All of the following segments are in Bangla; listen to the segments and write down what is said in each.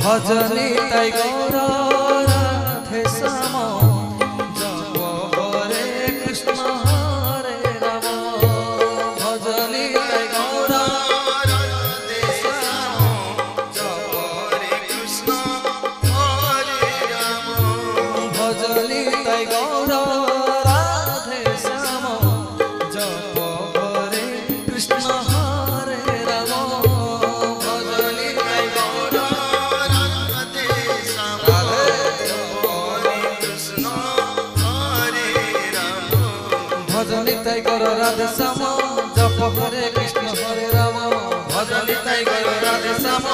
ভজনি তাই গৌর রাধে শ্যাম জপ হরে কৃষ্ণ হরে রাম ভজনি তাই গৌর রাধে শ্যাম জপ হরে কৃষ্ণ হরে রাম ভজনি তাই গৌর রাধে শ্যাম জপ হরে কৃষ্ণ হরে রাম ভজনি তাই গৌর ভজনি তাই গৌর রাধে শ্যাম জপ হরে কৃষ্ণ হরে রাম ভজনি তাই গৌর রাধে শ্যাম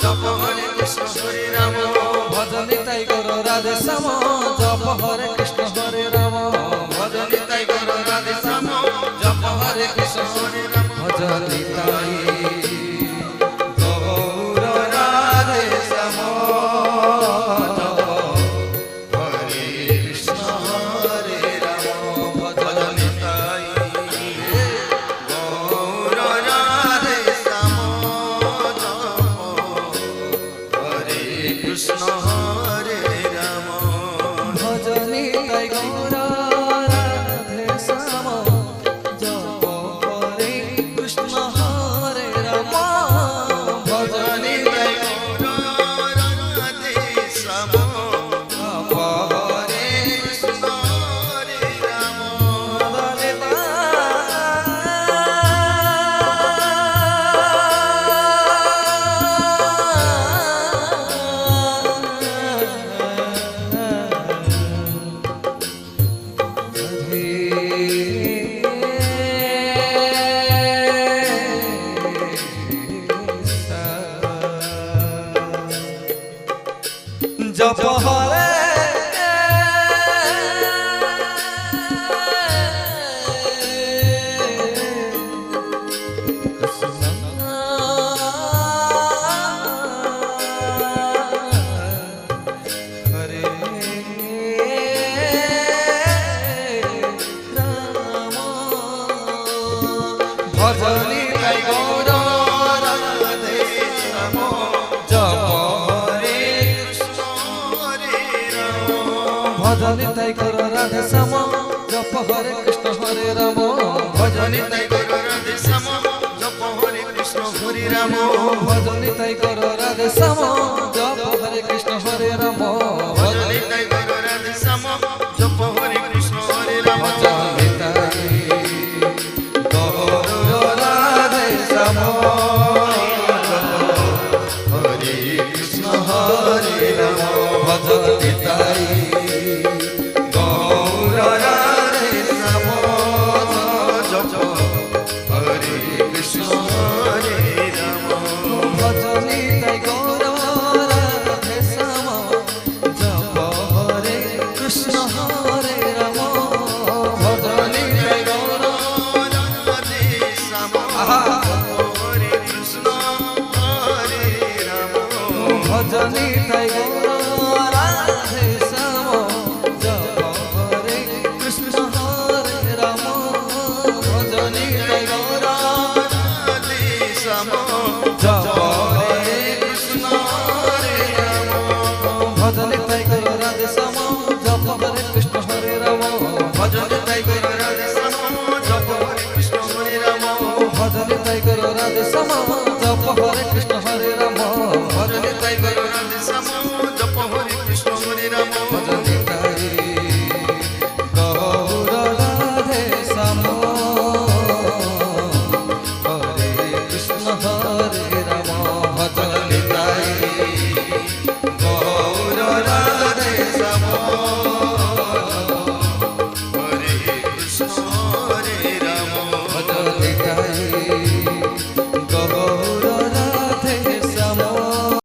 জপ হরে কৃষ্ণ হরে রাম ভজনি তাই গৌর রাধে শ্যাম জপ হরে কৃষ্ণ হরে রাম ভজনি তাই গৌর রাধে শ্যাম জপ হরে কৃষ্ণ হরে রাম ভজনি তাই গৌর রাধে শ্যাম জপ হরে কৃষ্ণ হরে রাম ভজনি তাই গৌর রাধে শ্যাম জপ হরে কৃষ্ণ হরে রাম ভজনি তাই গৌর রাধে শ্যাম জপ হরে কৃষ্ণ হরে রাম ভজনি তাই গৌর রাধে শ্যাম জপ হরে কৃষ্ণ হরে রাম জপ হরে হরে রাম ভজনি তাই গৌর রাধে শ্যাম জপ হরে কৃষ্ণ হরে রাম ভজনি তাই গৌর রাধে শ্যাম জপ হরে কৃষ্ণ হরে রাম ভজনি তাই গৌর রাধে শ্যাম জপ হরে কৃষ্ণ হরে রাম ভজনি তাই গৌর রাধে শ্যাম জপ হরে কৃষ্ণ